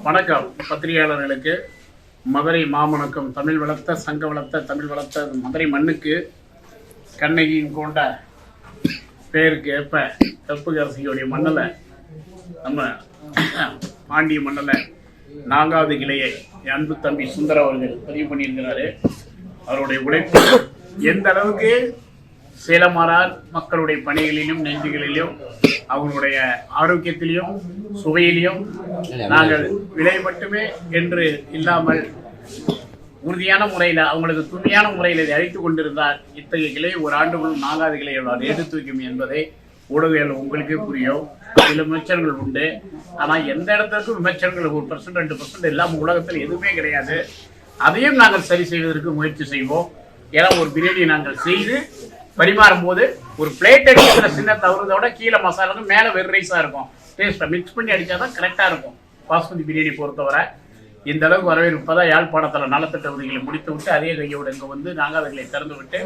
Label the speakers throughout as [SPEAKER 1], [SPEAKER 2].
[SPEAKER 1] வணக்கம் பத்திரிகையாளர்களுக்கு. மதுரை மாமணக்கம் தமிழ் வளர்த்த சங்க வளர்த்த தமிழ் வளர்த்த மதுரை மண்ணுக்கு கண்ணகியின் கொண்ட பேருக்கு ஏற்ப கற்புக்கரசியுடைய மண்ணில் நம்ம பாண்டிய மண்ணில் 4வது கிளையை அன்பு தம்பி சுந்தர அவர்கள் பதிவு பண்ணியிருக்கிறாரு. அவருடைய உழைப்பு எந்த அளவுக்கு சேலமாறார் மக்களுடைய பணிகளிலும் நெஞ்சுகளிலும் அவங்களுடைய ஆரோக்கியத்திலையும் சுவையிலையும் நாங்கள் விலை மட்டுமே என்று இல்லாமல் உறுதியான முறையில் அவங்களுக்கு துணியான முறையில் இதை அழித்துக் கொண்டிருந்தால் இத்தகைய கிளை ஒரு ஆண்டுக்குள் 4வது கிளையை எடுத்து வைக்கும் என்பதை ஊடகங்கள் உங்களுக்கே புரியும். சில விமர்சனங்கள் உண்டு, ஆனால் எந்த இடத்துக்கும் விமர்சனங்கள் 1% 2% இல்லாமல் உலகத்தில் எதுவுமே கிடையாது. அதையும் நாங்கள் சரி செய்வதற்கு முயற்சி செய்வோம். ஏன்னா ஒரு பிரியாணி நாங்கள் செய்து பரிமாறும் போது ஒரு பிளேட் அடிக்கிற சின்ன தவறுதோட கீழே மசாலாவும் மேலே வெறும் ரைஸாக இருக்கும். டேஸ்ட்டை மிக்ஸ் பண்ணி அடித்தா தான் கரெக்டாக இருக்கும். பாஸ்மதி பிரியாணி பொறுத்தவரை இந்த அளவுக்கு வரவேற்பு தான். யாழ்ப்பாணத்தில் நலத்திட்ட உதவிகளை முடித்து விட்டு அதே கையோடு இங்கே வந்து 4வது கிளையை திறந்து விட்டு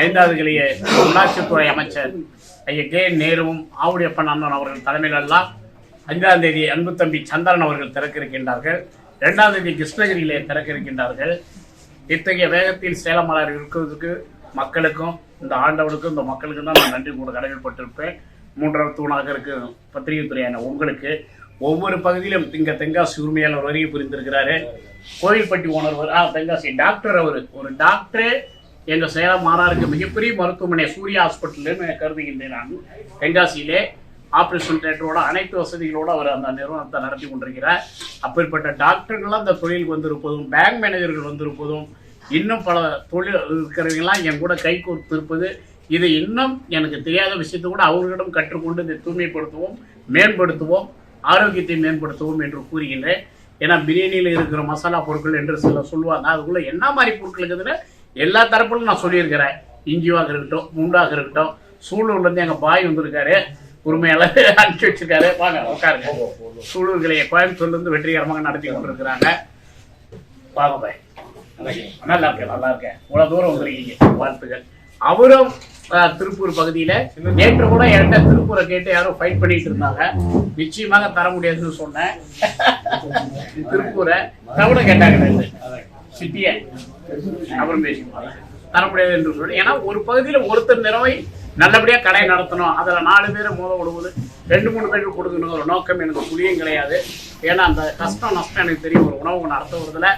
[SPEAKER 1] 5வது கிளையை உள்ளாட்சித்துறை அமைச்சர் ஐயா கே நேருவும் ஆவுடையப்பன் அண்ணன் அவர்கள் தலைமையிலெல்லாம் 5ஆம் தேதி அன்பு தம்பி சந்திரன் அவர்கள் திறக்க இருக்கின்றார்கள். 2ஆம் தேதி கிருஷ்ணகிரியிலே திறக்க இருக்கின்றார்கள். இத்தகைய வேகத்தில் சேலமலர் இருக்கிறதுக்கு மக்களுக்கும் இந்த ஆண்டவனுக்கும் இந்த மக்களுக்கும் தான் நான் நன்றி கூட கடமைப்பட்டிருப்பேன். 3வது தூணாக இருக்கு பத்திரிகை துறையான உங்களுக்கு. ஒவ்வொரு பகுதியிலும் இங்கே தென்காசி உரிமையாளர் வருகை புரிந்திருக்கிறாரு. கோவில்பட்டி ஓனர் தென்காசி டாக்டர் அவர் ஒரு டாக்டரே எங்கள் சேலம் மாறாருக்கு மிகப்பெரிய மருத்துவமனை சூர்யா ஹாஸ்பிட்டல்னு கருதுகின்றேன். நான் தென்காசியிலே ஆப்ரேஷன் தேட்டரோட அனைத்து வசதிகளோடு அவர் அந்த நிறுவனத்தை நடத்தி கொண்டிருக்கிறார். அப்படிப்பட்ட டாக்டர்கள்லாம் அந்த தொழிலுக்கு வந்திருப்பதும் பேங்க் மேனேஜர்கள் வந்திருப்பதும் இன்னும் பல தொழில் இருக்கிறவங்களாம் என் கூட கை கோர்த்திருப்பது, இதை இன்னும் எனக்கு தெரியாத விஷயத்தை கூட அவர்களிடம் கற்றுக்கொண்டு இதை தூய்மைப்படுத்துவோம், மேம்படுத்துவோம், ஆரோக்கியத்தை மேம்படுத்துவோம் என்று கூறுகின்றேன். ஏன்னா பிரியாணியில் இருக்கிற மசாலா பொருட்கள் என்று சில சொல்லுவாங்க. அதுக்குள்ளே என்ன மாதிரி பொருட்கள் இருக்குதுன்னு எல்லா தரப்பிலும் நான் சொல்லியிருக்கிறேன். இஞ்சிவாக இருக்கட்டும், மூண்டாக இருக்கட்டும். சூலூர்லேருந்து எங்கள் பாய் வந்திருக்காரு, உரிமையாளர் அனுப்பிச்சு வச்சிருக்காரு. வாங்க உட்காருங்க. சூலூர் கிளையை கோயம்புத்தூர்லேருந்து வெற்றிகரமாக நடத்தி கொண்டிருக்கிறாங்க. வாங்க பாய். நல்லா இருக்கேன். இவ்வளவு தூரம் வந்துருக்கீங்க, வாழ்த்துக்கள். அவரும் திருப்பூர் பகுதியில நேற்று கூட என்கிட்ட திருப்பூரை கேட்டு யாரும் ஃபைட் பண்ணிட்டு இருந்தாங்க. நிச்சயமாக தர முடியாதுன்னு சொன்னேன். திருப்பூரை தவிர கேட்டாங்க சிட்டிய அப்புறம் பேசிப்பாங்க தர முடியாது என்று சொல்லி. ஏன்னா ஒரு பகுதியில ஒருத்தர் நிறவை நல்லபடியா கடை நடத்தணும், அதுல 4 பேரை மோத விடுவது 2-3 பேருக்கு கொடுக்கணும் ஒரு நோக்கம் எனக்கு புரியும் கிடையாது. ஏன்னா அந்த கஷ்டம் நஷ்டம் எனக்கு தெரியும். ஒரு உணவு நடத்துவதில்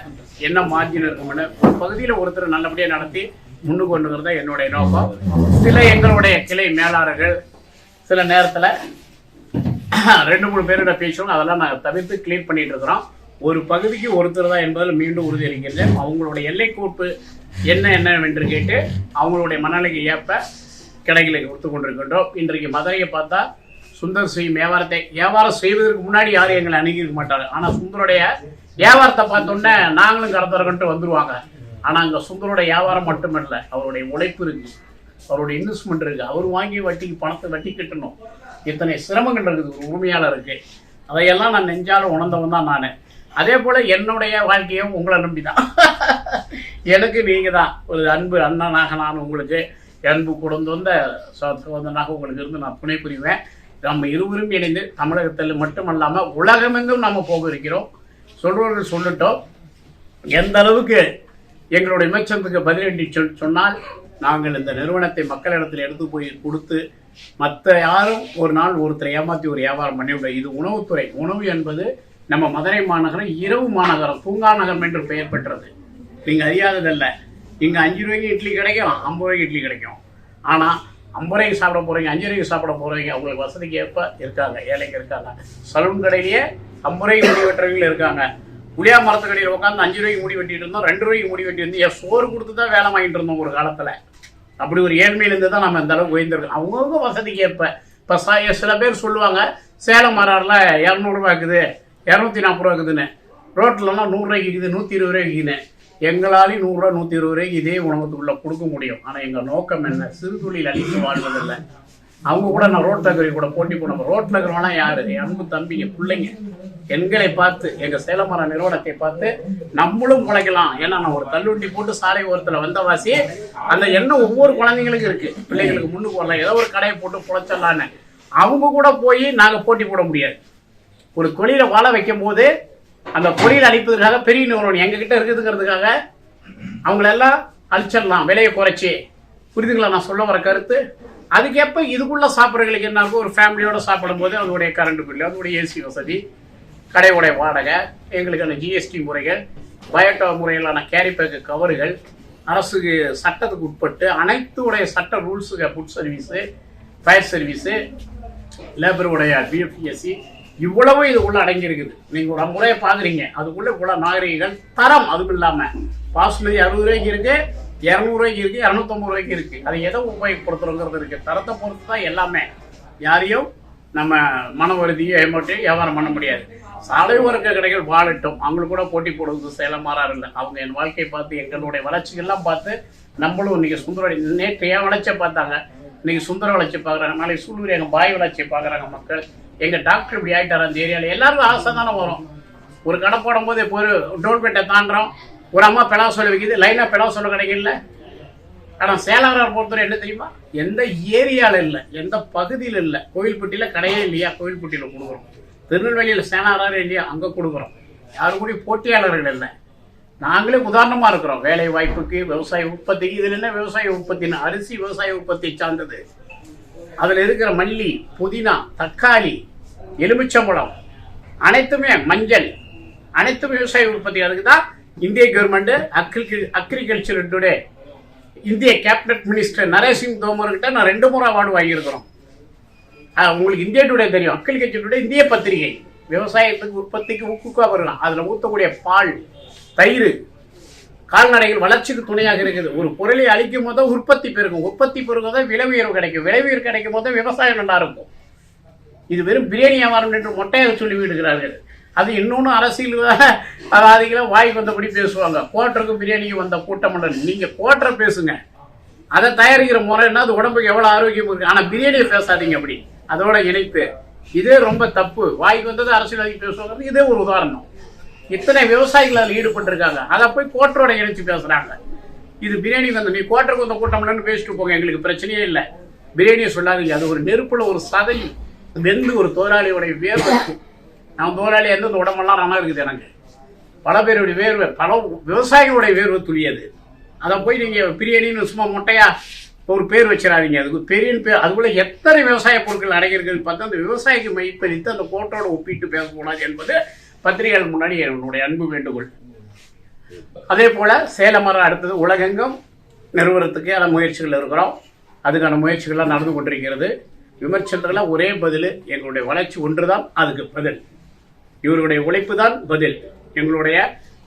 [SPEAKER 1] என்ன மார்ஜின் இருக்கும்னு ஒரு பகுதியில் ஒருத்தர் நல்லபடியாக நடத்தி முன்னுக்கு கொண்டு வரது தான் என்னுடைய நோக்கம். சில எங்களுடைய கிளை மேலாளர்கள் சில நேரத்தில் 2-3 பேரோட பேசுவோம், அதெல்லாம் நாங்கள் தவிர்த்து கிளீன் பண்ணிட்டு இருக்கிறோம். ஒரு பகுதிக்கு ஒருத்தர் தான் என்பதில் மீண்டும் உறுதியளிக்கின்றேன். அவங்களுடைய எல்லை கோப்பு என்னவென்று கேட்டு அவங்களுடைய மனநிலைக்கு ஏற்ப கிளைகளை கொடுத்து கொண்டிருக்கின்றோம். இன்றைக்கு மதுரையை பார்த்தா சுந்தர் செய்யும் வியாபாரம் செய்வதற்கு முன்னாடி யாரும் எங்களை அணுகிருக்க மாட்டாங்க. ஆனால் சுந்தருடைய வியாபாரத்தை பார்த்தோன்னே நாங்களும் கடத்தரகன்ட்டு வந்துடுவாங்க. ஆனால் அங்கே சுந்தருடைய வியாபாரம் மட்டுமில்லை, அவருடைய உழைப்பு இருக்குது, அவருடைய இன்வெஸ்ட்மெண்ட் இருக்குது. அவர் வாங்கி வட்டிக்கு பணத்தை வட்டி கட்டணும், இத்தனை சிரமங்கள் இருக்குது ஒரு உரிமையாளருக்கு. அதையெல்லாம் நான் நெஞ்சாலும் உணர்ந்தவன் தான் நான். அதே போல் என்னுடைய வாழ்க்கையும் உங்களை நம்பி தான். எனக்கு நீங்கள் தான் ஒரு அன்பு அண்ணனாக நான் உங்களுக்கு அன்பு கொடுந்து வந்த சோதனாக உங்களுக்கு இருந்து நான் துணை புரிவேன். நம்ம இருவரும் இணைந்து தமிழகத்தில் மட்டுமல்லாமல் உலகமெங்கும் நம்ம போக இருக்கிறோம். சொல்றவர்கள் சொல்லட்டும். எந்த அளவுக்கு எங்களுடைய விமர்சனத்துக்கு பதிலடி சொன்னால் நாங்கள் இந்த நிறுவனத்தை மக்களிடத்தில் எடுத்து போய் கொடுத்து மற்ற யாரும் ஒரு நாள் ஒருத்தரை ஏமாற்றி ஒரு வியாபாரம் பண்ணிவிட. இது உணவுத்துறை. உணவு என்பது நம்ம மதுரை மாநகரம் இரவு மாநகரம், தூங்கா நகரம் என்று பெயர் பெற்றது. நீங்கள் அறியாததில்லை. இங்கே 5 ரூபாய்க்கு இட்லி கிடைக்கும், 50 ரூபாய்க்கு இட்லி கிடைக்கும். ஆனால் 50 ரூபாய்க்கு சாப்பிட போகிறீங்க, 5 ரூபாய்க்கு சாப்பிட போகிறீங்க. அவங்களுக்கு வசதிக்கு ஏற்ப இருக்காங்க, ஏழைங்க இருக்காங்க. சலூன் கடையிலேயே 50 ரூபாய்க்கு முடி வெட்டுறவங்களும் இருக்காங்க. புளியா மரத்து கடையில் உட்காந்து 5 ரூபாய்க்கு முடி வெட்டிட்டு இருந்தோம், 2 ரூபாய்க்கு முடி வெட்டி வந்து சோறு கொடுத்து தான் வேலை வாங்கிட்டு இருந்தோம் ஒரு காலத்தில். அப்படி ஒரு ஏழ்மையிலேருந்து தான் நம்ம இந்த அளவுக்கு உயர்ந்திருக்கோம். அவங்கவுங்க வசதிக்கு ஏற்ப. இப்போ சில பேர் சொல்லுவாங்க சேலம் மராரில் 200 ரூபா இருக்குது, 240 ரூபா இருக்குதுன்னு. ரோட்லலாம் 100 ரூபாய்க்கு இருக்குது, 120 ரூபாய்க்கு இருக்குதுன்னு. எங்களாலையும் 100 ரூபா 120 ரூபாய்க்கு இதே உணவத்துக்குள்ள கொடுக்க முடியும். ஆனால் எங்கள் நோக்கம் என்ன? சிறு தொழில் அழித்து வாழ்வதில்லை. அவங்க கூட நான் ரோட்டில் இருக்கிற கூட போட்டி போனோம். ரோட்டில் இருக்கிறவனா யாரு? அன்பு தம்பிங்க, பிள்ளைங்க. எங்களை பார்த்து எங்கள் சேலமர நிறுவனத்தை பார்த்து நம்மளும் குலைக்கலாம். ஏன்னா நான் ஒரு தள்ளுவண்டி போட்டு சாலை ஓரத்தில் வந்தவாசி அந்த எண்ணம் ஒவ்வொரு குழந்தைங்களுக்கும் இருக்கு. பிள்ளைங்களுக்கு முன்னுக்கு வரலாம், ஏதோ ஒரு கடையை போட்டு குலைச்சிடலான்னு. அவங்க கூட போய் நாங்கள் போட்டி போட முடியாது. ஒரு தொழிலை வாழ வைக்கும் போது அந்த தொழில் அழிப்பதற்காக பெரிய நிறுவனம் எங்ககிட்ட இருக்குதுங்கிறதுக்காக அவங்களெல்லாம் அழிச்சிடலாம், விலையை குறைச்சி. புரிதுங்களா நான் சொல்ல வர கருத்து? அதுக்கேற்ப இதுக்குள்ள சாப்பிட்றவங்களுக்கு என்ன இருக்கும், ஒரு ஃபேமிலியோட சாப்பிடும் போது அதோடைய கரண்ட் பில்லு, அதோடைய ஏசி வசதி, கடையுடைய வாடகை, எங்களுக்கான ஜிஎஸ்டி முறைகள், பயோட்டோ முறையிலான கேரிபேக்கு கவறுகள், அரசுக்கு சட்டத்துக்கு உட்பட்டு அனைத்து உடைய சட்ட ரூல்ஸுக்கு, ஃபுட் சர்வீஸு, ஃபயர் சர்வீஸு, லேபருடைய பிஎஃப்எஸ்சி, இவ்வளவு இதுக்குள்ள அடங்கி இருக்குது. நீங்க ஒரு முறையை பாக்குறீங்க, அதுக்குள்ள இவ்வளவு நாகரிகங்கள், தரம். அதுவும் இல்லாம பாஸ்மதி 60 ரூபாய்க்கு இருக்கு, 200 ரூபாய்க்கு இருக்கு, 250 ரூபாய்க்கு இருக்கு. அதை எதை உபயோகப்படுத்துறோங்கிறது இருக்கு. தரத்தை பொறுத்து தான் எல்லாமே. யாரையும் நம்ம மன வருதியோ ஏமாற்றி வியாபாரம் பண்ண முடியாது. சாலை ஓரக்க கடைகள் வாழட்டும், அவங்களுக்கு கூட போட்டி போடுவது சேலம் மாறாறு இல்லை. அவங்க என் வாழ்க்கையை பார்த்து எங்களுடைய வளர்ச்சிகள்லாம் பார்த்து நம்மளும் இன்னைக்கு சுந்தர நேற்று என் வளர்ச்சியை பார்த்தாங்க, இன்னைக்கு சுந்தர வளர்ச்சி பார்க்குறாங்க, நாளைக்கு சூழ்நிலை எங்கள் பாய் வளர்ச்சியை பார்க்குறாங்க மக்கள். எங்கள் டாக்டர் இப்படி ஆகிட்டார் அந்த ஏரியாவில். எல்லாருக்கும் ஆசை தானே வரும். ஒரு கடை போடும் போது இப்போ ஒரு டோல்பேட்டை தாண்டுறோம், ஒரு அம்மா பெடா சொல்ல வைக்குது, லைனாக பெடா சொல்ல கிடைக்கல. ஆனால் சேலாரார் பொறுத்தவரை என்ன தெரியுமா, எந்த ஏரியாவில் இல்லை, எந்த பகுதியில் இல்லை. கோயில்பட்டியில் கடையே இல்லையா, கோயில்பட்டியில் கொடுக்குறோம். திருநெல்வேலியில் சேனாரார் இல்லையா, அங்கே கொடுக்குறோம். யாரும் கூட போட்டியாளர்கள் இல்லை, நாங்களே உதாரணமாக இருக்கிறோம். வேலை வாய்ப்புக்கு, விவசாய உற்பத்திக்கு. இதில் என்ன விவசாய உற்பத்தின்னு, அரிசி விவசாய உற்பத்தி சார்ந்தது. அதில் இருக்கிற மல்லி, புதினா, தக்காளி, எலுமிச்சம்பழம், அனைத்துமே மஞ்சள், அனைத்தும் விவசாய உற்பத்தி. அதுக்கு தான் இந்திய கவர்மெண்ட் அக்ரிகல்ச்சர் டுடே இந்திய கேபினட் மினிஸ்டர் நரேஷ் தோமர்கிட்ட நான் 2 முறை அவார்டு வாங்கியிருக்கிறோம். உங்களுக்கு இந்தியா டுடே தெரியும், அக்ரிகல்ச்சர் டுடே இந்திய பத்திரிகை. விவசாயத்துக்கு உற்பத்திக்கு ஊக்குக்காக வரலாம். அதில் ஊற்றக்கூடிய பால், தயிர், கால்நடைகள் வளர்ச்சிக்கு துணையாக இருக்குது. ஒரு பொருளை அழிக்கும் போது உற்பத்தி பெருகும், உற்பத்தி பெருகும் போது விலை உயர்வு கிடைக்கும், விலை உயர்வு கிடைக்கும் போது விவசாயம் நல்லா இருக்கும். இது வெறும் பிரியாணி வியாபாரம் என்று மொட்டையாக சொல்லி விடுகிறார்கள். அது இன்னொன்று அரசியல்வாதிகளை வாய்க்கு வந்தபடி பேசுவாங்க. கோட்டருக்கும் பிரியாணிக்கு வந்த கூட்டம். நீங்க கோட்டரை பேசுங்க, அதை தயாரிக்கிற முறை என்ன, அது உடம்புக்கு எவ்வளவு ஆரோக்கியம் இருக்கு. ஆனா பிரியாணியை பேசாதீங்க அப்படி அதோட இணைத்து. இதே ரொம்ப தப்பு. வாய்க்கு வந்தது அரசியல்வாதி பேசுவாங்க. இதே ஒரு உதாரணம். இத்தனை விவசாயிகள் அதில் ஈடுபட்டிருக்காங்க, அதை போய் கோட்டரோட இணைச்சு பேசுறாங்க. இது பிரியாணி வந்து நீ கோட்டருக்கு வந்த கூட்டம் பேசிட்டு போங்க, எங்களுக்கு பிரச்சனையே இல்லை. பிரியாணியை சொல்லாதீங்க. அது ஒரு நெருப்புல ஒரு சதையும் வெந்து ஒரு தொழிலாளியோடைய வேர்வை. நான் தொழிலாளி எந்த உடம்பெல்லாம் நல்லா இருக்குது. எனக்கு பல பேருடைய வேர்வை, பல விவசாயிகளுடைய வேர்வை துளியது. அதை போய் நீங்க பிரியாணின்னு சும்மா மொட்டையா ஒரு பேர் வச்சிடாதீங்க. அதுக்கு பெரிய பேர். அதுக்குள்ள எத்தனை விவசாய பொருட்கள் அடைகிறது பார்த்தா அந்த விவசாயிக்கு மைப்பறித்து அந்த கோட்டோட ஒப்பிட்டு பேசக்கூடாது என்பது பத்திரிகைகள் முன்னாடி என்னுடைய அன்பு வேண்டுகோள். அதே போல சேலமரம் அடுத்தது உலகெங்கும் நிறுவனத்துக்கு அந்த முயற்சிகள் இருக்கிறோம். அதுக்கான முயற்சிகள்லாம் நடந்து கொண்டிருக்கிறது. விமர்சனங்கள்லாம் ஒரே பதில், எங்களுடைய வளர்ச்சி ஒன்றுதான் அதுக்கு பதில். இவருடைய உழைப்பு தான் பதில். எங்களுடைய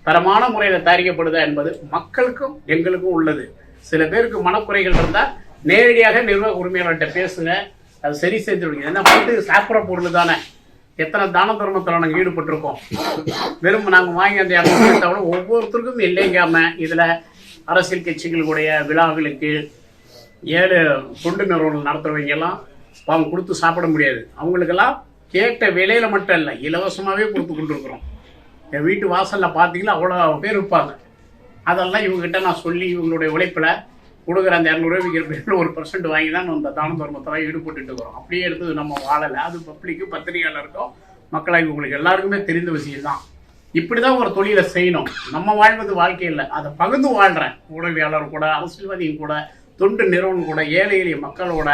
[SPEAKER 1] தரமான முறையில் தயாரிக்கப்படுதா என்பது மக்களுக்கும் எங்களுக்கும் உள்ளது. சில பேருக்கு மனக்குறைகள் இருந்தால் நேரடியாக நிர்வாக உரிமையாளர்கிட்ட பேசுங்க, அது சரி செஞ்சு விடுங்க. என்ன பார்த்து சாப்பிட்ற பொருள் தானே. எத்தனை தான தர்மத்தில் நாங்கள் ஈடுபட்டிருக்கோம். வெறும் நாங்கள் வாங்கி அந்த இடத்துல ஒவ்வொருத்தருக்கும் இல்லைங்காம இதில் அரசியல் கட்சிகளுடைய விழாக்களுக்கு 7 தொண்டு நிறுவனங்கள் நடத்துறவங்க எல்லாம் அவங்க கொடுத்து சாப்பிட முடியாது. அவங்களுக்கெல்லாம் கேட்ட விலையில மட்டும் இல்லை, இலவசமாகவே கொடுத்து கொண்டிருக்கிறோம். என் வீட்டு வாசலில் பார்த்தீங்கன்னா அவ்வளோ பேர் இருப்பாங்க. அதெல்லாம் இவங்ககிட்ட நான் சொல்லி இவங்களுடைய உழைப்பில் கொடுக்குற அந்த 200 ரூபாய்க்கு 1% வாங்கி தான் அந்த தான தர்மத்தில் ஈடுபட்டு இருக்கிறோம். அப்படியே எடுத்து நம்ம வாழலை. அது பப்ளிக்கு, பத்திரிகையாளருக்கும், மக்களாக உங்களுக்கு எல்லாருக்குமே தெரிந்த விஷயம் தான். இப்படி தான் ஒரு தொழிலை செய்யணும். நம்ம வாழ்வது வாழ்க்கை இல்லை, அதை பகிர்ந்து வாழ்கிறேன். உதவியாளர் கூட, அரசியல்வாதியும் கூட, தொண்டு நிறுவனம் கூட, ஏழை எளிய மக்களோட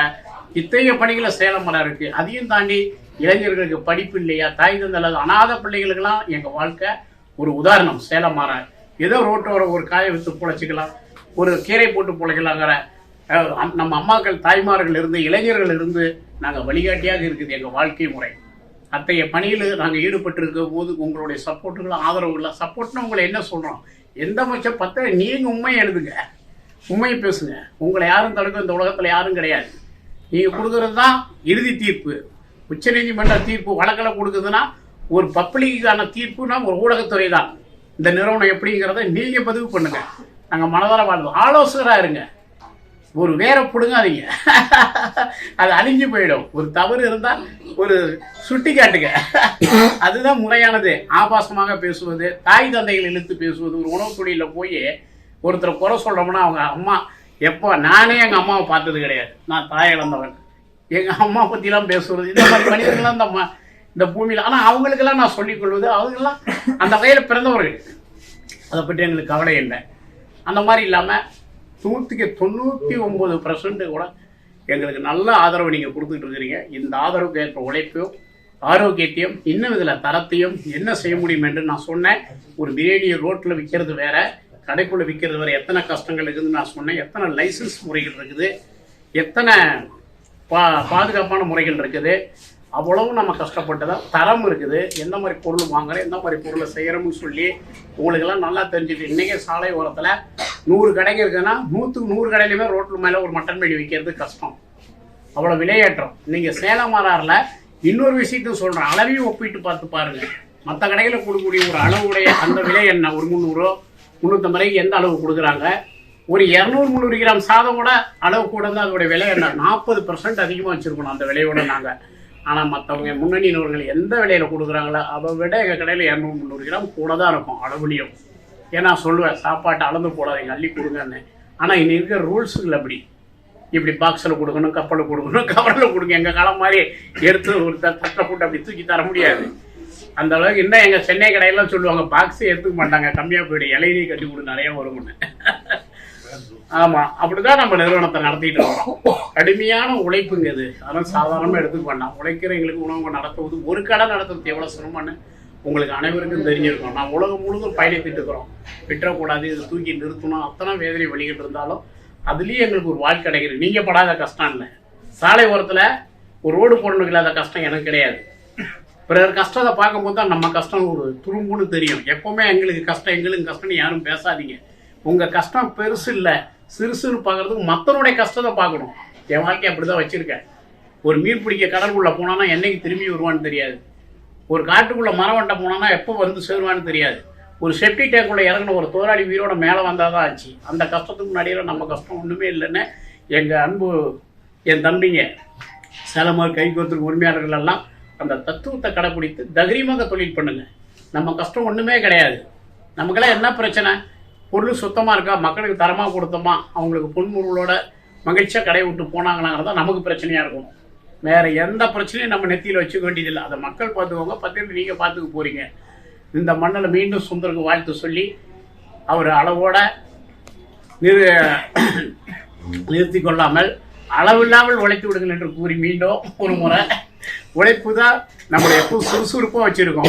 [SPEAKER 1] இத்தகைய பணிகளை சேலமரம் இருக்கு. அதையும் தாண்டி இளைஞர்களுக்கு படிப்பு இல்லையா, தாய் தந்தல்லாத அநாத பிள்ளைகளுக்கெல்லாம் எங்கள் வாழ்க்கை ஒரு உதாரணம். சேலமரம் ஏதோ ரோட்டோர ஒரு காயை விற்று பிழைச்சிக்கலாம், ஒரு கீரை போட்டு பிழைக்கலாங்கிற நம்ம அம்மாக்கள், தாய்மார்கள் இருந்து, இளைஞர்கள் இருந்து நாங்கள் வழிகாட்டியாக இருக்குது எங்கள் வாழ்க்கை முறை. அத்தகைய பணியில் நாங்கள் ஈடுபட்டு இருக்க போது உங்களுடைய சப்போர்ட்டுகளும் ஆதரவு இல்லை. சப்போர்ட்னு உங்களை என்ன சொல்கிறோம், எந்த பட்சம் நீங்கள் உண்மையை எழுதுங்க, உண்மையை பேசுங்க. உங்களை யாரும் தடுக்க இந்த உலகத்தில் யாரும் கிடையாது. நீங்கள் கொடுக்கறது தான் இறுதி தீர்ப்பு. உச்சநீதிமன்ற தீர்ப்பு வழக்கில் கொடுக்குதுன்னா ஒரு பப்ளிக்கான தீர்ப்புனா ஒரு ஊடகத்துறை தான். இந்த நிறுவனம் எப்படிங்கிறத நீங்கள் பதிவு பண்ணுங்க. நாங்கள் மனதார வாழ்வோம். ஆலோசகராக இருங்க, ஒரு வேற பிடுங்காதீங்க, அது அழிஞ்சு போயிடும். ஒரு தவறு இருந்தால் ஒரு சுட்டி காட்டுங்க, அதுதான் முறையானது. ஆபாசமாக பேசுவது, தாய் தந்தைகள் இழுத்து பேசுவது, ஒரு உணவு தொழிலில் போய் ஒருத்தரை குறை சொல்கிறோம்னா அவங்க அம்மா எப்போ, நானே எங்கள் அம்மாவை பார்த்தது கிடையாது, நான் தாய் இழந்தவன். எங்கள் அம்மா பற்றிலாம் பேசுவது, இந்த மாதிரி மனிதர்கள்லாம் இந்த பூமியில். ஆனால் அவங்களுக்கெல்லாம் நான் சொல்லிக்கொள்வது, அவங்கெல்லாம் அந்த வகையில் பிறந்தவர்கள், அதை பற்றி எங்களுக்கு கவலை இல்லை. அந்த மாதிரி இல்லாமல் 99% கூட எங்களுக்கு நல்ல ஆதரவு நீங்கள் கொடுத்துட்டு இருக்கிறீங்க. இந்த ஆதரவுக்கு ஏற்ப உழைப்பையும் ஆரோக்கியத்தையும் இன்னும் இதில் தரத்தையும் என்ன செய்ய முடியும் என்று நான் சொன்னேன். ஒரு பிரியாணியை ரோட்டில் விற்கிறது வேற, கடைக்குள்ளே விற்கிறது வேற. எத்தனை கஷ்டங்கள் இருக்குதுன்னு நான் சொன்னேன். எத்தனை லைசன்ஸ் முறைகள் இருக்குது, எத்தனை பாதுகாப்பான முறைகள் இருக்குது. அவ்வளவும் நம்ம கஷ்டப்பட்டுதான் தரம் இருக்குது. எந்த மாதிரி பொருள் வாங்குறோம், எந்த மாதிரி பொருளை செய்கிறோம்னு சொல்லி உங்களுக்கெல்லாம் நல்லா தெரிஞ்சுட்டு, இன்றைக்கே சாலை ஓரத்தில் 100 கடைங்க இருக்குன்னா 100க்கு 100 கடையிலுமே ரோட்டில் மேலே ஒரு மட்டன் மீடி விற்கிறது கஷ்டம். அவ்வளோ விலையேற்றம். நீங்கள் சேலம் மாறாரில் இன்னொரு விஷயத்தையும் சொல்கிறேன், அளவையும் ஒப்பிட்டு பார்த்து பாருங்கள். மற்ற கடைகளில் கொடுக்கக்கூடிய ஒரு அளவுடைய அந்த விலை என்ன, ஒரு 300 350 எந்த அளவு கொடுக்குறாங்க. ஒரு 200-300 கிராம் சாதம் கூட அளவு கூட தான் அதோடைய விலை என்ன, 40% அதிகமாக வச்சுருக்கணும் அந்த விலையோட நாங்கள். ஆனால் மற்றவங்க முன்னணியினவர்கள் எந்த விலையில் கொடுக்குறாங்களோ அதை விட எங்கள் கடையில் 200-300 கிராம் கூட தான் இருக்கும் அளவுலையும். ஏன்னா சொல்லுவேன், சாப்பாட்டை அளந்து போடாதீங்க, அள்ளி கொடுங்கன்னு. ஆனால் இன்னும் இருக்கிற ரூல்ஸுகள் அப்படி, இப்படி பாக்ஸில் கொடுக்கணும், கப்பலில் கொடுக்கணும், கவரில் கொடுங்க. எங்கள் காலம் மாதிரி எடுத்து ஒரு தட்டை போட்டு அப்படி தூக்கி தர முடியாது. அந்த அளவுக்கு இன்னும் எங்கள் சென்னை கடையெல்லாம் சொல்லுவாங்க, பாக்ஸே எடுத்துக்க மாட்டாங்க, கம்மியாக போய்டு, இலையிலேயே கட்டி கொடு, நிறையா வரும்னு. ஆமாம், அப்படிதான் நம்ம நிறுவனத்தை நடத்திட்டு இருக்கோம். கடுமையான உழைப்புங்க இது. அதெல்லாம் சாதாரணமாக எடுத்துக்க வேண்டாம். உழைக்கிறவங்களுக்கு உணவு நடத்துவது, ஒரு கடை நடத்துறது எவ்வளோ சிரமம்னு உங்களுக்கு அனைவருக்கும் தெரிஞ்சிருக்கும். நான் உலகம் முழுதும் பயணித்துட்டு இருக்கிறோம். விட்டுறக்கூடாது, இது தூக்கி நிறுத்தணும், அத்தனை வேதனை வழிகிட்டு இருந்தாலும் அதுலேயும் எங்களுக்கு ஒரு வாழ்க்கை கிடைக்கிறது. நீங்கள் படாத கஷ்டம் இல்லை. சாலை ஓரத்தில் ஒரு ரோடு போடணுக்கு இல்லாத கஷ்டம் எனக்கு கிடையாது. பிறர் கஷ்டத்தை பார்க்கும்போது தான் நம்ம கஷ்டம் ஒரு துரும்புன்னு தெரியும். எப்போவுமே எங்களுக்கு கஷ்டம்னு யாரும் பேசாதீங்க. உங்கள் கஷ்டம் பெருசு இல்லை, சிறுசுன்னு பார்க்குறதுக்கு மற்றனுடைய கஷ்டத்தை பார்க்கணும். என் வாழ்க்கையை அப்படி தான் வச்சுருக்கேன். ஒரு மீன் பிடிக்க கடலுக்குள்ளே போனான்னா என்னைக்கு திரும்பி வருவான்னு தெரியாது. ஒரு காட்டுக்குள்ளே மரம் வெட்ட போனான்னா எப்போ வந்து சேருவான்னு தெரியாது. ஒரு செப்டி டேங்குள்ளே இறங்கின ஒரு தோராளி உயிரோட மேலே வந்தால் தான் ஆச்சு. அந்த கஷ்டத்துக்கு முன்னாடியே நம்ம கஷ்டம் ஒன்றுமே இல்லைன்னு எங்கள் அன்பு என் தம்பிங்க சேலமார் கைகோத்துக்கு உரிமையாளர்கள் எல்லாம் அந்த தத்துவத்தை கடைப்பிடித்து தைரியமாக தொழில் பண்ணுங்கள். நம்ம கஷ்டம் ஒன்றுமே கிடையாது. நமக்கெல்லாம் என்ன பிரச்சனை, பொருள் சுத்தமாக இருக்கா, மக்களுக்கு தரமாக கொடுத்தோமா, அவங்களுக்கு பொன்முருளோட மகிழ்ச்சியாக கடையை விட்டு போனாங்களாங்கிறதா நமக்கு பிரச்சனையாக இருக்கும். வேறு எந்த பிரச்சனையும் நம்ம நெத்தியில் வச்சுக்க வேண்டியதில்லை. அதை மக்கள் பார்த்துக்கோங்க, பத்திரிக்கை நீங்கள் பார்த்துக்க போகிறீங்க. இந்த மண்ணில் மீண்டும் சுந்தருக்கு வாழ்த்து சொல்லி அவர் அளவோட நிறுத்தி கொள்ளாமல் அளவில்லாமல் உழைத்து விடுங்கள் என்று கூறி மீண்டும் ஒரு முறை உழைப்பு தான் நம்மளை எப்போ சுறுசுறுப்பாக வச்சுருக்கோம்.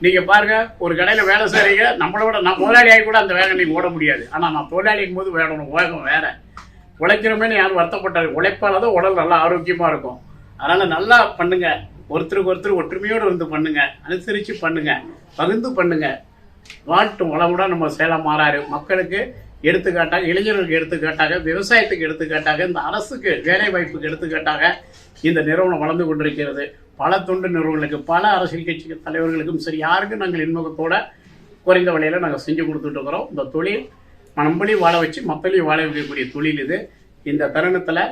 [SPEAKER 1] நீங்கள் பாருங்கள், ஒரு கடையில் வேலை செய்கிறீங்க, நம்மளோட நான் முதலாளியாகி கூட அந்த வேலை நீங்கள் ஓட முடியாது. ஆனால் நான் தொழிலாளிக்கும் போது வேணும், வேகம் வேறு. உழைக்கிறோமேனு யாரும் வருத்தப்பட்டாரு. உழைப்பால் தான் உடல் நல்லா ஆரோக்கியமாக இருக்கும். அதனால் நல்லா பண்ணுங்கள். ஒருத்தருக்கு ஒருத்தர் ஒற்றுமையோடு இருந்து பண்ணுங்கள், அனுசரித்து பண்ணுங்கள், பகிர்ந்து பண்ணுங்கள். வாழ்த்தும் வளமுடன் நம்ம சேலம் மாறாரு மக்களுக்கு எடுத்துக்காட்டாக, இளைஞர்களுக்கு எடுத்துக்காட்டாக, விவசாயத்துக்கு எடுத்துக்காட்டாக, இந்த அரசுக்கு வேலை வாய்ப்புக்கு எடுத்துக்காட்டாக இந்த நிறுவனம் வளர்ந்து கொண்டிருக்கிறது. பல தொண்டு நிறுவனங்களுக்கு, பல அரசியல் கட்சி தலைவர்களுக்கும் சரி, யாருக்கும் நாங்கள் இன்முகத்தோட குறைந்த விலையில் நாங்கள் செஞ்சு கொடுத்துட்டு இருக்கிறோம். இந்த தொழில் நம்மளையும் வாழ வச்சு மக்களையும் வாழ வைக்கக்கூடிய தொழில் இது. இந்த தருணத்தில்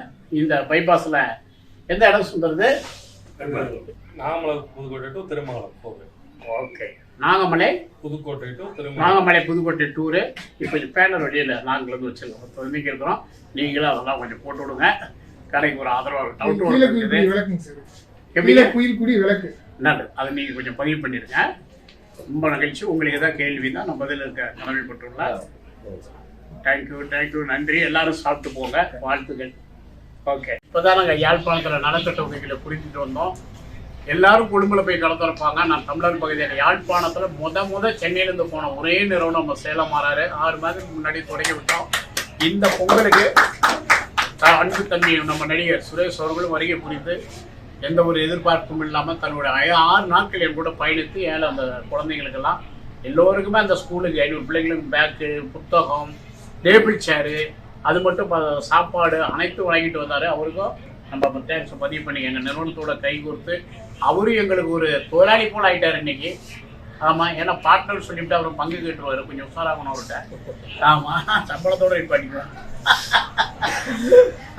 [SPEAKER 1] இந்த பைபாஸில் எந்த இடம் சொல்றது,
[SPEAKER 2] நாகமலை புதுக்கோட்டை டு திருமங்கலம் போகுது.
[SPEAKER 1] Okay, Nagamalai
[SPEAKER 2] Pudukkottai to Thirumangalam,
[SPEAKER 1] Nagamalai Pudukkottai tour. இப்போ பேனர் வழியில் நாங்கள் வந்து வச்சுருக்கோம், இன்னைக்கு இருக்கிறோம். நீங்களும் அதெல்லாம் கொஞ்சம் போட்டு விடுங்க. கடைக்கு ஒரு ஆதரவாக டவுட்
[SPEAKER 3] விளக்கு
[SPEAKER 1] நல்லது, அதை நீங்கள் கொஞ்சம் பதிவு பண்ணிடுங்க. ரொம்ப நிகழ்ச்சி. உங்களுக்கு எதாவது கேள்வி தான் நான் பதில் இருக்க கடமைப்பட்டுள்ளேன். தேங்க்யூ, நன்றி. எல்லாரும் சாப்பிட்டு போங்க, வாழ்த்துக்கள். ஓகே, இப்போதான் நாங்கள் யாழ்ப்பாணத்தில் நலத்திட்ட உதவிகளை புரிஞ்சுட்டு வந்தோம். எல்லாரும் குடும்பத்தில் போய் கலந்துருப்பாங்க. நான் தமிழர் பகுதியில் யாழ்ப்பாணத்தில் முத சென்னையிலேருந்து போன ஒரே நிறுவனம் நம்ம சேலம் மாறாரு. 6 மாதத்துக்கு முன்னாடி தொடங்கி விட்டோம். இந்த பொங்கலுக்கு அன்பு தம்பி நம்ம நடிகர் சுரேஷ் அவர்களும் வருகை புரிந்து எந்த ஒரு எதிர்பார்ப்பும் இல்லாமல் தன்னுடைய 6 நாட்கள் என் கூட பயணித்து ஏழை அந்த குழந்தைங்களுக்கெல்லாம் எல்லோருக்குமே அந்த ஸ்கூலுக்கு 500 பிள்ளைங்களுக்கு பேக்கு, புத்தகம், டேபிள் சேரு, அது மட்டும் சாப்பாடு அனைத்தும் வழங்கிட்டு வந்தார். அவருக்கும் நம்ம தேங்க்ஸ் பதிவு பண்ணி எங்கள் நிறுவனத்தோட கை கொடுத்து அவரும் எங்களுக்கு ஒரு தொழிலாளி போல் ஆகிட்டார் இன்னைக்கு. ஆமாம், ஏன்னா பார்ட்னர் சொல்லிவிட்டு அவர் பங்கு கேட்டுருவார், கொஞ்சம் உஷாராகணும் அவர்கிட்ட. ஆமாம், சம்பளத்தோடு பண்ணிக்குவேன்.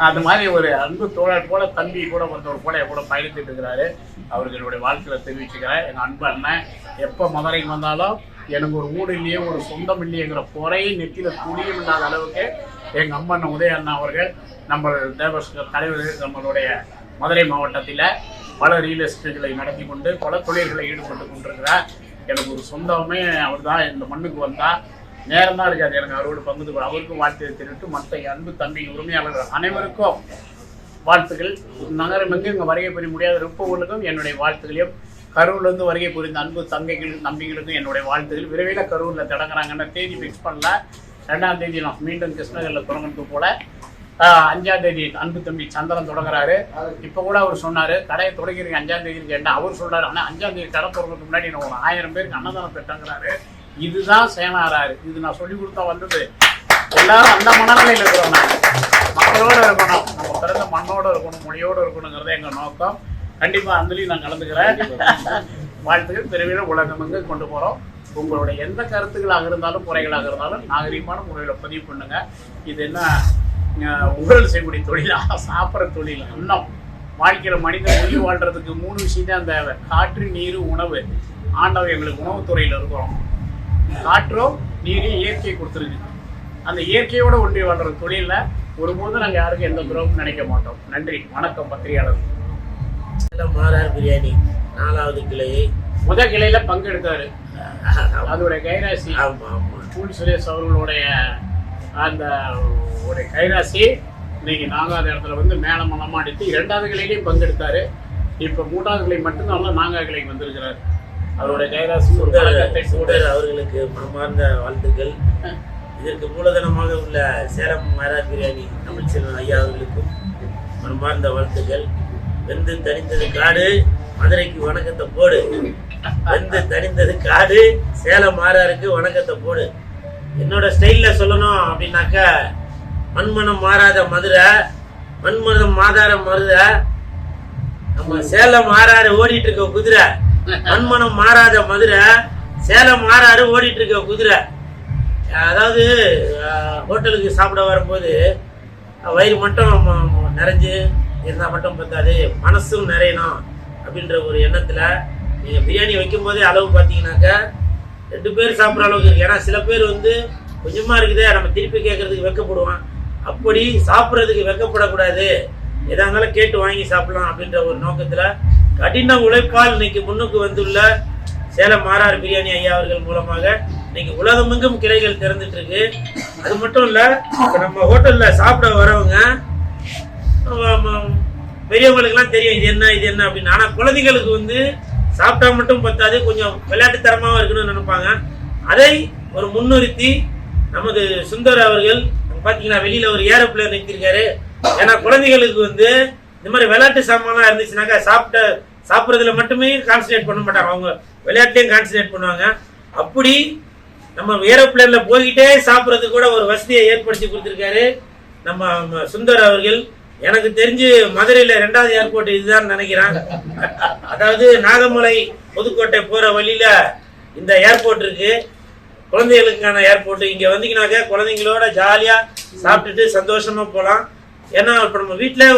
[SPEAKER 1] அந்த மாதிரி ஒரு அன்பு தோழர் போல தம்பி கூட வந்தவர் போல கூட பயணித்துட்டு இருக்கிறாரு. அவருக்கு என்னுடைய வாழ்க்கையில் தெரிவிச்சுக்கிறேன். எங்கள் அன்பு அண்ணன் எப்போ மதுரைக்கு வந்தாலும் எனக்கு ஒரு வீடு இல்லையே, ஒரு சொந்தம் இல்லையேங்கிற குறையை நெத்தியில் துணியும் இல்லாத அளவுக்கு எங்கள் அம்மன் உதய அண்ணா அவர்கள் நம்ம தேவஸ்க தலைவர் நம்மளுடைய மதுரை மாவட்டத்தில் பல ரியல் எஸ்டேட்களை நடத்தி கொண்டு பல தொழில்களை ஈடுபட்டு கொண்டிருக்கிறார். எனக்கு ஒரு சொந்தமே அவர் தான். இந்த மண்ணுக்கு வந்தால் நேரம் தான் இருக்காது எனக்கு அவரோடு பங்கு கொள்ள. அவருக்கும் வாழ்த்து தெரிவித்து மற்ற அன்பு தம்பி உரிமையாளர்கள் அனைவருக்கும் வாழ்த்துக்கள். நகரம் எங்கு இங்கே வருகை புரிய முடியாத இருப்பவர்களுக்கும் என்னுடைய வாழ்த்துக்களையும், கரூர்லேருந்து வருகை புரிந்த அன்பு தங்கைகளுக்கும் தம்பிகளுக்கும் என்னுடைய வாழ்த்துக்கள். விரைவில் கரூரில் தொடங்குறாங்கன்னா தேதி ஃபிக்ஸ் பண்ணல. 2ஆம் தேதி நான் மீண்டும் கிருஷ்ணகிரியில் தொடங்குறது போல 5ஆம் தேதி அன்பு தம்பி சந்திரன் தொடங்குறாரு. இப்போ கூட அவர் சொன்னார் கடையை தொடங்கிறீங்க 5ஆம் தேதி கேட்டால் அவர் சொல்கிறாரு ஆனால் 5ஆம் தேதி கடை தொடங்குறதுக்கு முன்னாடி நான் ஒரு 1000 பேருக்கு அன்னதானம் பெற்றாங்கிறாரு. இதுதான் சேனாராரு. இது நான் சொல்லி கொடுத்தா வந்தது. எல்லாரும் அந்த மனநிலையில் இருக்கிறோம். மக்களோடு இருக்கணும், நம்ம பிறந்த மண்ணோடு இருக்கணும், மொழியோடு இருக்கணுங்கிறத எங்கள் நோக்கம். கண்டிப்பாக அதுலேயும் நான் கலந்துக்கிறேன். வாழ்த்துக்கள். விரைவில் உலகமெங்கு கொண்டு போகிறோம். உங்களுடைய எந்த கருத்துக்களாக இருந்தாலும் குறைகளாக இருந்தாலும் நாகரீகமான முறையில் பதிவு பண்ணுங்க. இது என்ன உடல் செய்யக்கூடிய தொழிலா, சாப்பிட்ற தொழில்? இன்னும் வாழ்க்கையில் மனிதன் உயிர் வாழ்றதுக்கு 3 விஷயம் தான் தேவை: காற்று, நீர், உணவு. ஆண்டவர் எங்களுக்கு உணவுத்துறையில் இருக்கிறோம். காற்றோ நீரையும் இயற்கையை கொடுத்துருக்கு. அந்த இயற்கையோட ஒன்றி வாழ்ற தொழிலில் ஒருபோதும் நாங்கள் யாருக்கும் எந்த துரோகமும் நினைக்க மாட்டோம். நன்றி, வணக்கம் பத்திரிகையாளர்.
[SPEAKER 3] மாறார் பிரியாணி 4வது கிளையை
[SPEAKER 1] முதல் கிளையில பங்கெடுத்தாரு. அதோடைய கைராசி ஸ்கூல் சுரேஷ் அவர்களுடைய அந்த ஒரு கைராசி இன்னைக்கு 4வது இடத்துல வந்து மேல மனமா அடித்து 2வது கிளையிலையும் பங்கெடுத்தாரு. இப்போ 3வது கிளை மட்டும்தான் 4வது கிளைக்கு வந்திருக்கிறார். அவருடைய கைராசி
[SPEAKER 3] அவர்களுக்கு மனமார்ந்த வாழ்த்துக்கள். இதற்கு மூலதனமாக உள்ள சேலம் மாறார் பிரியாணி தமிழ்ச்செல்வன் ஐயா அவர்களுக்கும் மனமார்ந்த வாழ்த்துக்கள். வெந்து தனிந்தது காடு, மதுரைக்கு வணக்கத்தை போடு. வெந்து தனிந்தது காடு, சேலம் மாறாருக்கு வணக்கத்தை போடு. என்னோட ஸ்டைல்ல சொல்லணும் அப்படின்னாக்கா, மண்மனம் மாறாத மதுரை, மண்மனம் மாதார மருதை, நம்ம சேலம் மாறாறு ஓடிட்டு இருக்க குதிரை. மண்மனம் மாறாத மதுரை, சேலம் மாறாறு ஓடிட்டு இருக்க குதிரை. அதாவது ஹோட்டலுக்கு சாப்பிட வரும்போது வயிறு மட்டும் நிறைஞ்சு இருந்தால் மட்டும் பார்த்தாது, மனசும் நிறையணும் அப்படின்ற ஒரு எண்ணத்தில் நீங்கள் பிரியாணி வைக்கும் போதே அளவு பார்த்தீங்கன்னாக்கா 2 பேர் சாப்பிட்ற அளவுக்கு இருக்குது. ஏன்னா சில பேர் வந்து கொஞ்சமாக இருக்குதே நம்ம திருப்பி கேட்கறதுக்கு வெக்கப்படுவான். அப்படி சாப்பிட்றதுக்கு வெக்கப்படக்கூடாது, எதா இருந்தாலும் கேட்டு வாங்கி சாப்பிடலாம் அப்படின்ற ஒரு நோக்கத்தில் கடின உழைப்பால் இன்னைக்கு முன்னுக்கு வந்துள்ள சேலம் மாறார் பிரியாணி ஐயா அவர்கள் மூலமாக இன்னைக்கு உலகமெங்கும் கிளைகள் திறந்துட்டு இருக்கு. அது மட்டும் இல்லை, நம்ம ஹோட்டலில் சாப்பிட வரவங்க பெரியவங்களுக்குலாம் தெரியும் இது என்ன இது என்ன அப்படின்னு. ஆனால் குழந்தைகளுக்கு வந்து சாப்பிட்டா மட்டும் பத்தாது, கொஞ்சம் விளையாட்டுத்தரமாகவும் இருக்கணும்னு நினைப்பாங்க. அதை ஒரு முன்னிறுத்தி நமது சுந்தர் அவர்கள் பார்த்தீங்கன்னா வெளியில் ஒரு ஏரோப்ளேன் நிறுத்திருக்காரு. ஏன்னா குழந்தைகளுக்கு வந்து இந்த மாதிரி விளையாட்டு சாமான்லாம் இருந்துச்சுனாக்கா சாப்பிட்றதுல மட்டுமே கான்சன்ட்ரேட் பண்ண மாட்டாங்க, அவங்க விளையாட்டுலையும் கான்சன்ட்ரேட் பண்ணுவாங்க. அப்படி நம்ம ஏரோப்ளேன்ல போய்கிட்டே சாப்பிட்றதுக்கு கூட ஒரு வசதியை ஏற்படுத்தி கொடுத்துருக்காரு நம்ம சுந்தர் அவர்கள். எனக்கு தெரிஞ்சு மதுரையில் 2வது ஏர்போர்ட் இதுதான் நினைக்கிறேன். அதாவது நாகமலை புதுக்கோட்டை போற வழியில இந்த ஏர்போர்ட் இருக்கு, குழந்தைகளுக்கான ஏர்போர்ட். இங்க வந்தீங்கன்னாக்க குழந்தைங்களோட ஜாலியா சாப்பிட்டுட்டு சந்தோஷமா போகலாம். ஏன்னா இப்போ நம்ம வீட்டில்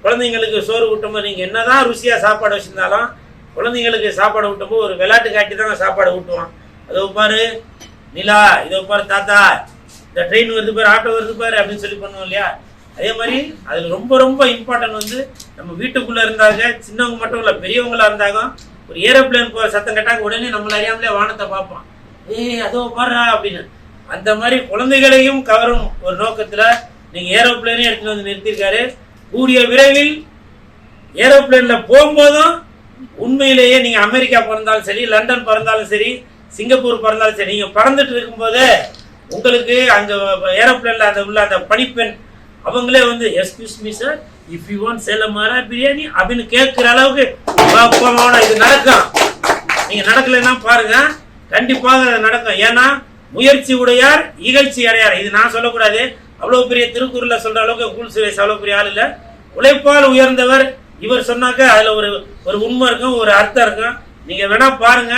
[SPEAKER 3] குழந்தைங்களுக்கு சோறு ஊட்டும்போது நீங்க என்னதான் ருசியா சாப்பாடு வச்சிருந்தாலும் குழந்தைங்களுக்கு சாப்பாடு ஊட்டும்போது ஒரு விளையாட்டு காட்டி தான் சாப்பாடு ஊட்டுவான். அதோ பாரு நிலா, இதோ பாரு தாத்தா, இந்த ட்ரெயின் வருது பாரு, ஆட்டோ வருது பாரு அப்படின்னு சொல்லி பண்ணுவோம் இல்லையா. அதே மாதிரி அதுல ரொம்ப ரொம்ப இம்பார்ட்டன்ட் வந்து நம்ம வீட்டுக்குள்ள இருந்தாங்க, சின்னவங்க மட்டும் இல்ல பெரியவங்களா இருந்தாங்க, ஒரு ஏரோப்ளேன் போற சத்தம் கேட்டாங்க உடனே நம்மள அறியாமலே வானத்தை பார்ப்போம், அதோ பாருடா அப்படின்னு. அந்த மாதிரி குழந்தைகளையும் கவரும் ஒரு நோக்கத்துல நீங்க ஏரோப்ளேனே எடுத்துட்டு வந்து நிறுத்திருக்காரு. கூடிய விரைவில் ஏரோப்ளேன்ல போகும்போதும் உண்மையிலேயே நீங்க அமெரிக்கா பிறந்தாலும் சரி, லண்டன் பிறந்தாலும் சரி, சிங்கப்பூர் பிறந்தாலும் சரி, நீங்க பறந்துட்டு இருக்கும் போதே உங்களுக்கு அங்க ஏரோப்ளேன்ல அந்த உள்ள அந்த பணிப்பெண் அவங்களே வந்து excuse me sir, if you want Salem மாறார் பிரியாணி அப்படின்னு கேட்கிற அளவுக்கு இது நடக்கும். நீங்க நடக்கலைன்னா பாருங்க, கண்டிப்பாக நடக்கும். ஏன்னா முயற்சி உடையார் இகழ்ச்சி அடையார், இது நான் சொல்லக்கூடாது, அவ்வளவு பெரிய திருக்குறள்ல சொல்ற அளவுக்கு கூல் சுரேஷ் அவ்வளவு பெரிய ஆள் இல்ல. உழைப்பால் உயர்ந்தவர் இவர் சொன்னாக்க அதுல ஒரு உண்மை இருக்கும், ஒரு அர்த்தம் இருக்கும். நீங்க வேணா பாருங்க,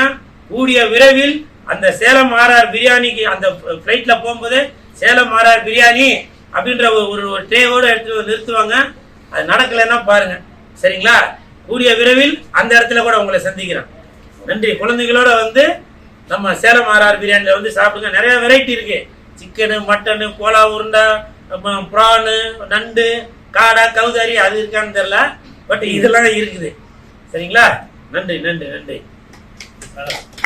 [SPEAKER 3] கூடிய விரைவில் அந்த சேலம் மாறார் பிரியாணிக்கு அந்த பிளைட்ல போகும்போது சேலம் மாறார் பிரியாணி அப்படின்ற ஒரு ட்ரேவோட எடுத்து நிறுத்துவாங்க. அது நடக்கலைன்னா பாருங்க, சரிங்களா? கூடிய விரைவில் அந்த இடத்துல கூட உங்களை சந்திக்கிறேன். நன்றி. குழந்தைகளோட வந்து நம்ம சேலம் மாறார் பிரியாணியில் வந்து சாப்பிடுங்க. நிறைய வெரைட்டி இருக்கு, சிக்கனு, மட்டனு, கோலா உருண்டை, ப்ரானு, நண்டு, காடை, கவுதாரி, அது இருக்கான்னு தெரியல, பட் இதெல்லாம் இருக்குது. சரிங்களா? நன்றி நன்றி நன்றி.